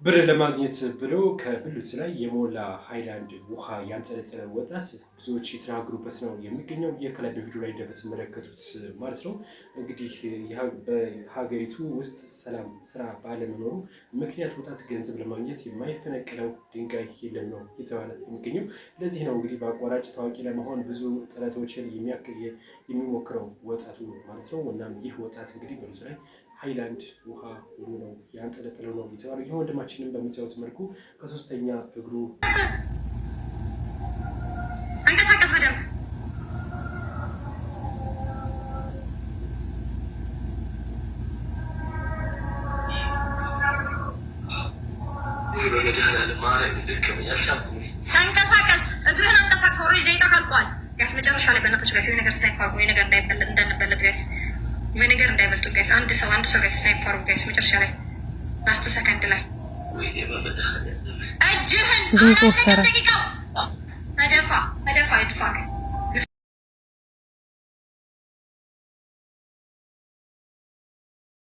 ብር ለማግኘት ብሎ ከብልቱ ላይ የሞላ ሃይላንድ ውሃ ያንጠለጠለ ወጣት ብዙዎች የተናገሩበት ነው የሚገኘው። ከላይ በቪዲዮ ላይ እንደምትመለከቱት ማለት ነው። እንግዲህ በሀገሪቱ ውስጥ ሰላም ስራ ባለመኖሩ ምክንያት ወጣት ገንዘብ ለማግኘት የማይፈነቅለው ድንጋይ የለም ነው የተባለ የሚገኘው። ለዚህ ነው እንግዲህ በአቋራጭ ታዋቂ ለመሆን ብዙ ጥረቶችን የሚሞክረው ወጣቱ ማለት ነው። እናም ይህ ወጣት እንግዲህ በብዙ ላይ ሃይላንድ ውሃ ሁሉ ነው ያንጠለጠለው ነው የተባለው። ይህ ወንድማችንም በምታዩት መልኩ ከሶስተኛ እግሩ አንቀሳቀስ በደንብ ተንቀሳቀስ፣ እግርህን አንቀሳቅስ። ኦልሬዲ ደቂቃ ካልቋል። ጋስ መጨረሻ ላይ በእናቶች ጋስ የሆነ ነገር ስናይፓር ወይ ነገር እንዳንበለጥ ጋስ ወይ ነገር እንዳይበልጡ ጋስ አንድ ሰው ጋስ ስናይፓር ጋስ መጨረሻ ላይ ላስት ሰከንድ ላይ እጅህን